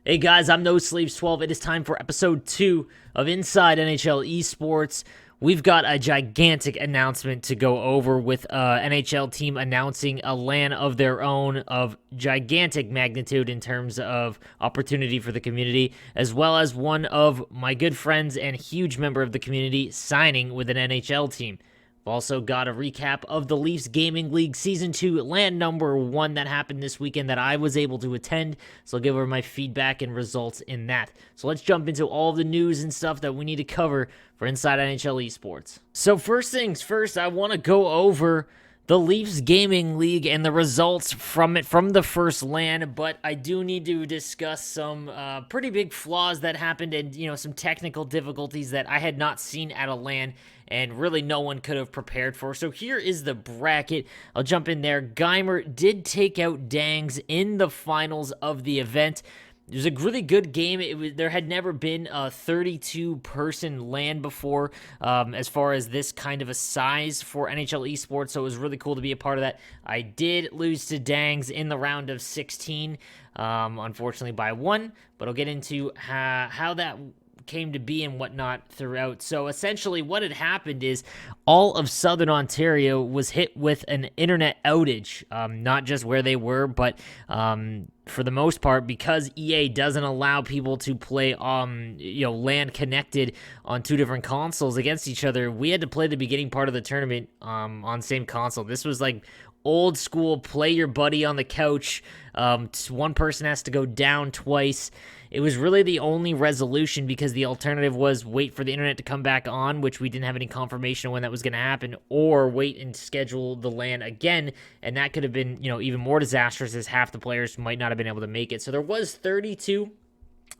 Hey guys, I'm No Sleeves 12. It is time for episode 2 of Inside NHL Esports. We've got a gigantic announcement to go over with NHL team announcing a LAN of their own of gigantic magnitude in terms of opportunity for the community, as well as one of my good friends and huge member of the community signing with an NHL team. We've also got a recap of the Leafs Gaming League Season 2 LAN number 1 that happened this weekend that I was able to attend, so I'll give over my feedback and results in that. So let's jump into all the news and stuff that we need to cover for Inside NHL Esports. So first things first, I want to go over the Leafs Gaming League and the results from it from the first LAN, but I do need to discuss some pretty big flaws that happened and, some technical difficulties that I had not seen at a LAN and really no one could have prepared for. So here is the bracket. I'll jump in there. Geimer did take out Dangs in the finals of the event. It was a really good game. There had never been a 32-person LAN before as far as this kind of a size for NHL Esports, so it was really cool to be a part of that. I did lose to Dangs in the round of 16, unfortunately by 1, but I'll get into how that came to be and whatnot throughout. So essentially what had happened is all of Southern Ontario was hit with an internet outage, not just where they were, but for the most part, because EA doesn't allow people to play LAN connected on 2 different consoles against each other, we had to play the beginning part of the tournament on same console. This was like old school, play your buddy on the couch. One person has to go down twice. It was really the only resolution because the alternative was wait for the internet to come back on, which we didn't have any confirmation of when that was going to happen, or wait and schedule the LAN again, and that could have been, even more disastrous as half the players might not have been able to make it. So there was 32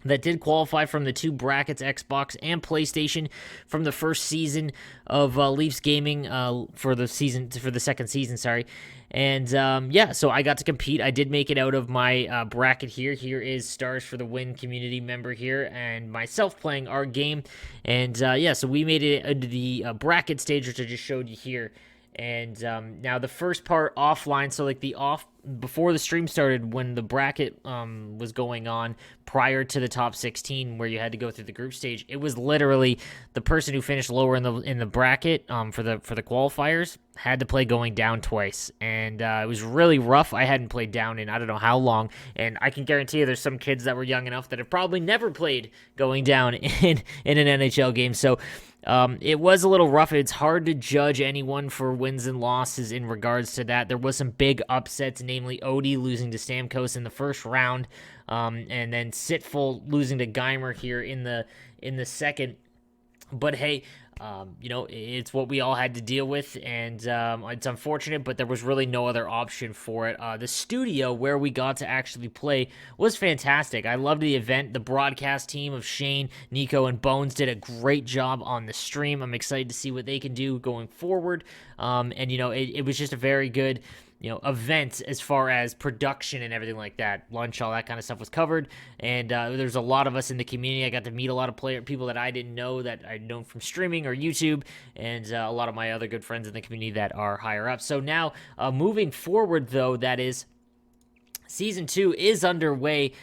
that did qualify from the 2 brackets, Xbox and PlayStation, from the first season of Leafs Gaming for the second season, And so I got to compete. I did make it out of my bracket here. Here is Stars for the Win community member here, and myself playing our game. And so we made it into the bracket stage, which I just showed you here. And now the first part offline, so like before the stream started, when the bracket was going on prior to the top 16, where you had to go through the group stage, it was literally the person who finished lower in the bracket for the qualifiers had to play going down twice, and it was really rough. I hadn't played down in I don't know how long, and I can guarantee you there's some kids that were young enough that have probably never played going down in an NHL game. So it was a little rough. It's hard to judge anyone for wins and losses in regards to that. There was some big upsets, namely Odie losing to Stamkos in the first round, and then Sitful losing to Geimer here in the second. But hey, it's what we all had to deal with, and it's unfortunate, but there was really no other option for it. The studio where we got to actually play was fantastic. I loved the event. The broadcast team of Shane, Nico, and Bones did a great job on the stream. I'm excited to see what they can do going forward. It was just a very good event as far as production and everything like that. Lunch, all that kind of stuff was covered, and there's a lot of us in the community. I got to meet a lot of people that I didn't know that I'd known from streaming or YouTube, and a lot of my other good friends in the community that are higher up. So now, moving forward, though, that is, Season 2 is underway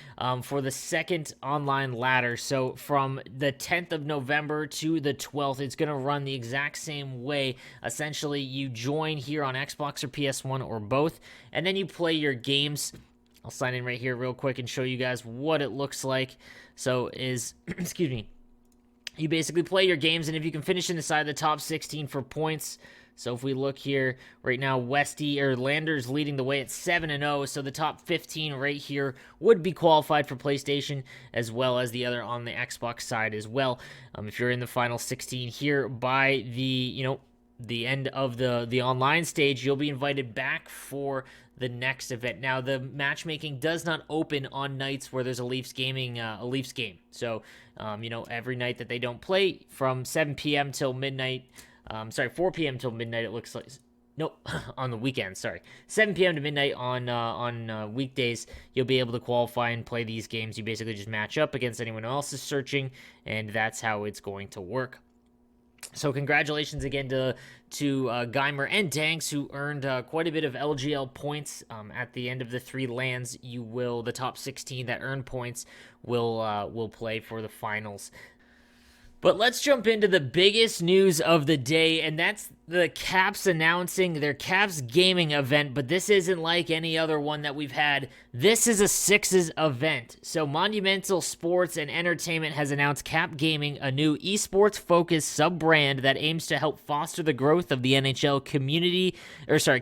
for the second online ladder. So from the 10th of November to the 12th, it's going to run the exact same way. Essentially, you join here on Xbox or PS1 or both, and then you play your games. I'll sign in right here real quick and show you guys what it looks like. So excuse me, you basically play your games, and if you can finish inside the top 16 for points. So if we look here right now, Lander's leading the way at 7-0. So the top 15 right here would be qualified for PlayStation, as well as the other on the Xbox side as well. If you're in the final 16 here by the end of the online stage, you'll be invited back for the next event. Now, the matchmaking does not open on nights where there's a Leafs game. So, every night that they don't play from 7 p.m. till midnight. 4 p.m. till midnight, it looks like. Nope, on the weekends, 7 p.m. to midnight on weekdays, you'll be able to qualify and play these games. You basically just match up against anyone else is searching, and that's how it's going to work. So congratulations again to Geimer and Danks, who earned quite a bit of LGL points. At the end of the 3 LANs, the top 16 that earn points will play for the finals. But let's jump into the biggest news of the day, and that's the Caps announcing their Caps Gaming event, but this isn't like any other one that we've had. This is a Sixes event. So Monumental Sports and Entertainment has announced Cap Gaming, a new esports-focused sub-brand that aims to help foster the growth of the NHL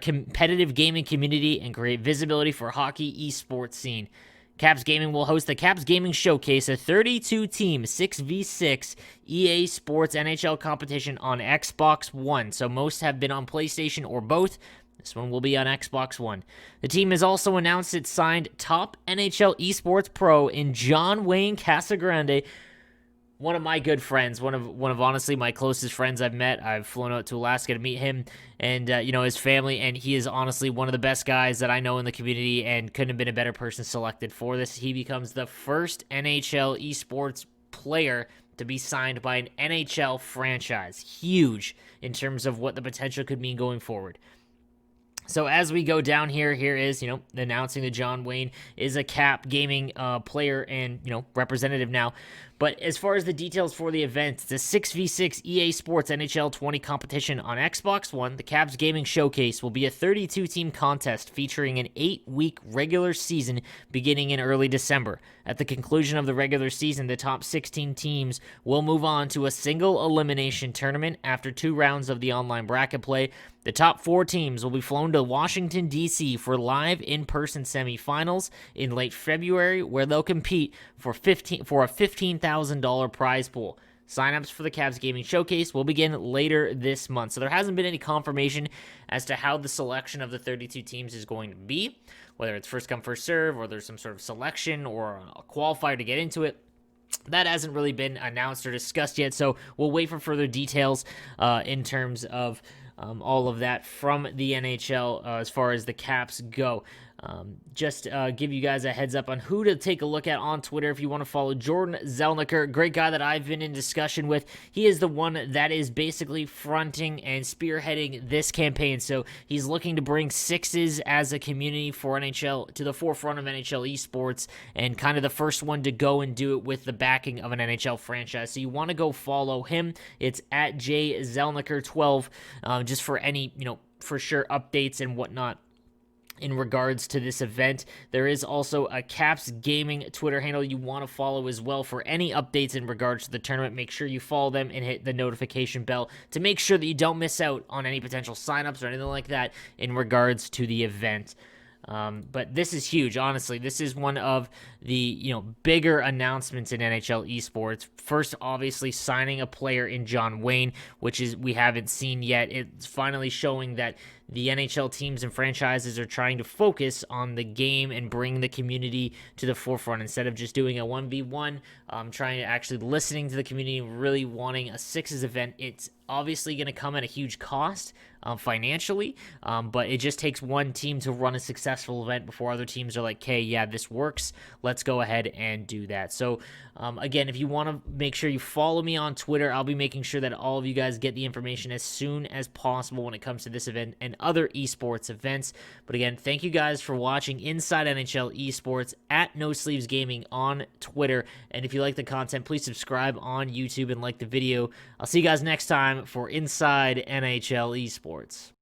competitive gaming community and create visibility for hockey esports scene. Caps Gaming will host the Caps Gaming Showcase, a 32-team 6v6 EA Sports NHL competition on Xbox One. So most have been on PlayStation or both. This one will be on Xbox One. The team has also announced it signed top NHL Esports Pro in John Wayne Casagrande, one of my good friends, one of honestly my closest friends I've met. I've flown out to Alaska to meet him and his family, and he is honestly one of the best guys that I know in the community, and couldn't have been a better person selected for this. He becomes the first NHL esports player to be signed by an NHL franchise. Huge in terms of what the potential could mean going forward. So as we go down here is, announcing that John Wayne is a Cap Gaming player and, representative now. But as far as the details for the event, it's a 6v6 EA Sports NHL 20 competition on Xbox One. The Caps Gaming Showcase will be a 32-team contest featuring an 8-week regular season beginning in early December. At the conclusion of the regular season, the top 16 teams will move on to a single elimination tournament after 2 rounds of the online bracket play. The top 4 teams will be flown to Washington, D.C. for live in-person semifinals in late February, where they'll compete for a $15,000 prize pool. Signups for the Caps Gaming Showcase will begin later this month. So there hasn't been any confirmation as to how the selection of the 32 teams is going to be, whether it's first come, first serve, or there's some sort of selection or a qualifier to get into it. That hasn't really been announced or discussed yet, so we'll wait for further details in terms of all of that from the NHL as far as the Caps go. Just give you guys a heads up on who to take a look at on Twitter if you want to follow Jordan Zelniker, great guy that I've been in discussion with. He is the one that is basically fronting and spearheading this campaign. So he's looking to bring Sixes as a community for NHL to the forefront of NHL esports, and kind of the first one to go and do it with the backing of an NHL franchise. So you want to go follow him. It's at jzelniker12 just for any, for sure updates and whatnot in regards to this event. There is also a Caps Gaming Twitter handle you want to follow as well for any updates in regards to the tournament. Make sure you follow them and hit the notification bell to make sure that you don't miss out on any potential signups or anything like that in regards to the event. But this is huge, honestly. This is one of the, bigger announcements in NHL esports. First, obviously, signing a player in John Wayne, which is we haven't seen yet. It's finally showing that the NHL teams and franchises are trying to focus on the game and bring the community to the forefront instead of just doing a 1v1, trying to actually listening to the community and really wanting a Sixes event. It's obviously going to come at a huge cost financially, but it just takes one team to run a successful event before other teams are like, hey, yeah, this works. Let's go ahead and do that. So again, if you want to make sure you follow me on Twitter, I'll be making sure that all of you guys get the information as soon as possible when it comes to this event and other esports events. But again, thank you guys for watching Inside NHL Esports at No Sleeves Gaming on Twitter. And if you like the content, please subscribe on YouTube and like the video. I'll see you guys next time for Inside NHL Esports.